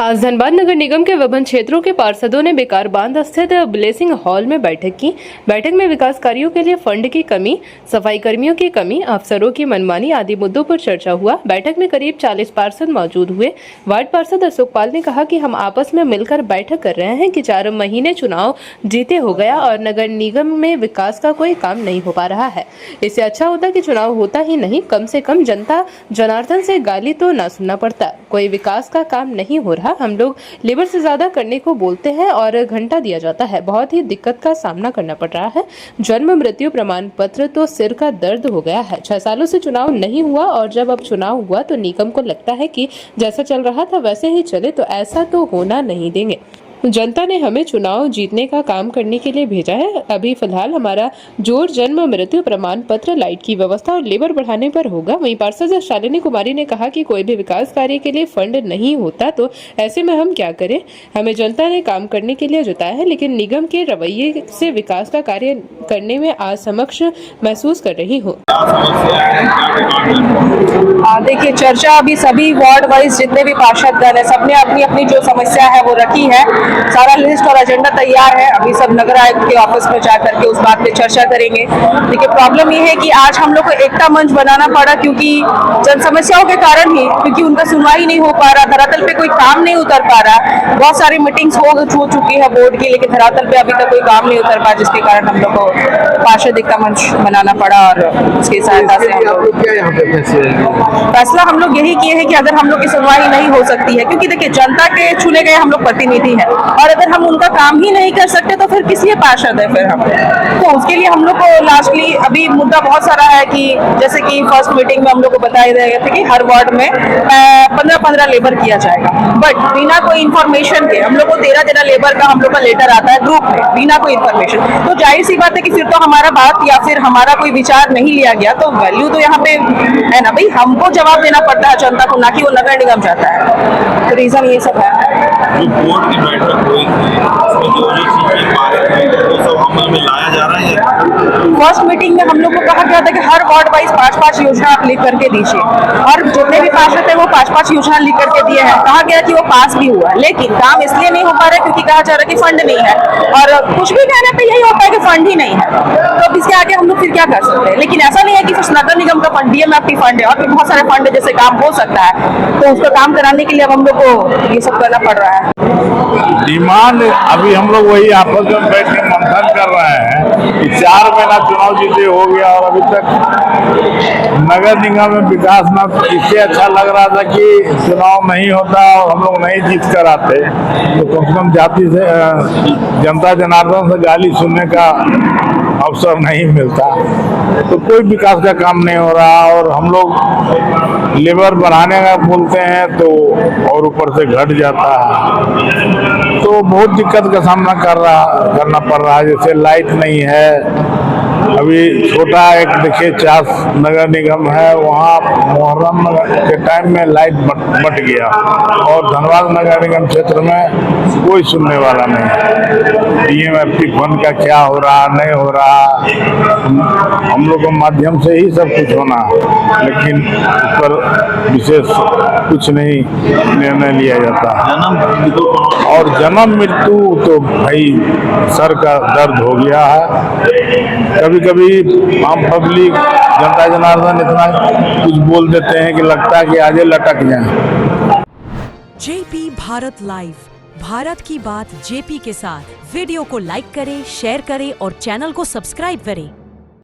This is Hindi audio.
आज धनबाद नगर निगम के विभिन्न क्षेत्रों के पार्षदों ने बेकार बांध स्थित ब्लेसिंग हॉल में बैठक की। बैठक में विकास कार्यों के लिए फंड की कमी, सफाई कर्मियों की कमी, अफसरों की मनमानी आदि मुद्दों पर चर्चा हुआ। बैठक में करीब 40 पार्षद मौजूद हुए। वार्ड पार्षद अशोक पाल ने कहा कि हम आपस में मिलकर बैठक कर रहे हैं कि 4 महीने चुनाव जीते हो गया और नगर निगम में विकास का कोई काम नहीं हो पा रहा है। इससे अच्छा होता कि चुनाव होता ही नहीं, कम से कम जनता जनार्दन से गाली तो न सुनना पड़ता। कोई विकास का काम नहीं हो रहा, हम लोग लेबर से ज्यादा करने को बोलते हैं और घंटा दिया जाता है। बहुत ही दिक्कत का सामना करना पड़ रहा है। जन्म मृत्यु प्रमाण पत्र तो सिर का दर्द हो गया है। 6 सालों से चुनाव नहीं हुआ और जब अब चुनाव हुआ तो निगम को लगता है कि जैसा चल रहा था वैसे ही चले, तो ऐसा तो होना नहीं देंगे। जनता ने हमें चुनाव जीतने का काम करने के लिए भेजा है। अभी फिलहाल हमारा जोर जन्म मृत्यु प्रमाण पत्र, लाइट की व्यवस्था और लेबर बढ़ाने पर होगा। वहीं पार्षद शालिनी कुमारी ने कहा कि कोई भी विकास कार्य के लिए फंड नहीं होता तो ऐसे में हम क्या करें। हमें जनता ने काम करने के लिए जुटाया है, लेकिन निगम के रवैये से विकास का कार्य करने में असमक्ष महसूस कर रही हूँ। देखिए, चर्चा अभी सभी वार्ड वाइज जितने भी पार्षदगण है सबने अपनी अपनी जो समस्या है वो रखी है। सारा लिस्ट और एजेंडा तैयार है। अभी सब नगर आयुक्त के ऑफिस में जा करके उस बात पे चर्चा करेंगे। देखिए, प्रॉब्लम ये है कि आज हम लोग को एकता मंच बनाना पड़ा, क्योंकि जन समस्याओं के कारण ही, क्योंकि उनका सुनवाई नहीं हो पा रहा, धरातल पे कोई काम नहीं उतर पा रहा। बहुत सारी मीटिंग्स हो चुकी है बोर्ड की, लेकिन धरातल पे अभी तक कोई काम नहीं उतर पा, जिसके कारण हम लोग को पार्षद एकता मंच बनाना पड़ा और उसकी सहायता से फैसला हम लोग यही किए हैं कि अगर हम लोग की सुनवाई नहीं हो सकती है, क्योंकि देखिए जनता के चुने गए हम लोग प्रतिनिधि हैं, और अगर हम उनका काम ही नहीं कर सकते तो फिर किस लिए पार्षद है फिर हम। तो उसके लिए हम लोग को लास्टली अभी मुद्दा बहुत सारा है कि जैसे कि फर्स्ट मीटिंग में हम लोग को बताया गया था कि हर वार्ड में 15-15 लेबर किया जाएगा, बट बिना कोई इन्फॉर्मेशन के हम लोग को 13 लेबर का हम लोग का लेटर आता है ग्रुप में, बिना कोई इन्फॉर्मेशन। तो जाहिर सी बात है कि फिर तो हमारा बात या फिर हमारा कोई विचार नहीं लिया गया, तो वैल्यू तो यहाँ पे है ना भाई, हमको जवाब देना पड़ता है जनता को, ना कि वो नगर निगम चाहता है। तो रीजन ये सब है। बोर्ड की बैठक हुई थी, जो चीजें पारित हुई वो सब अमल में लाया जा रहा है। फर्स्ट मीटिंग में हम लोग को कहा गया था कि हर वार्ड वाइज 5-5 योजना आप लिख करके दीजिए, और जितने भी पार्षद है वो 5-5 योजना लिख करके दिए हैं। कहा गया कि वो पास भी हुआ, लेकिन काम इसलिए नहीं हो पा रहा है क्योंकि कहा जा रहा है कि फंड नहीं है, और कुछ भी कहने पे यही होता है कि फंड ही नहीं है। तो अब इसके आगे हम लोग फिर क्या कर सकते हैं। लेकिन ऐसा नहीं है कि सिर्फ नगर निगम का फंड, डीएमएफटी फंड है और भी बहुत सारे फंड है जैसे काम हो सकता है, तो उसका काम कराने के लिए अब हम लोग को ये सब करना पड़ रहा है। डिमांड अभी हम लोग वही आपस में बैठ के मंथन कर रहे हैं कि 4 महीना चुनाव जीते हो गया और अभी तक नगर निगम में विकास ना। इससे अच्छा लग रहा था कि चुनाव नहीं होता और हम लोग नहीं जीत कर आते, तो कम से कम जाति से जनता जनार्दन से गाली सुनने का अवसर नहीं मिलता। तो कोई विकास का काम नहीं हो रहा, और हम लोग लेबर बढ़ाने का बोलते हैं तो और ऊपर से घट जाता है, तो बहुत दिक्कत का सामना करना पड़ रहा है। जैसे लाइट नहीं है, अभी छोटा एक देखिए 4 नगर निगम है, वहाँ मुहर्रम के टाइम में लाइट बट गया, और धनबाद नगर निगम क्षेत्र में कोई सुनने वाला नहीं। डीएमएफटी फंड का क्या हो रहा नहीं हो रहा, हम लोग के माध्यम से ही सब कुछ होना, लेकिन उस पर विशेष कुछ नहीं निर्णय लिया जाता। और जन्म मृत्यु तो भाई सर का दर्द हो गया है। कभी कभी आम पब्लिक जनता जनार्दन इतना कुछ बोल देते हैं कि लगता है कि आगे लटक जाए। जेपी भारत लाइव, भारत की बात जेपी के साथ। वीडियो को लाइक करें, शेयर करें और चैनल को सब्सक्राइब करें।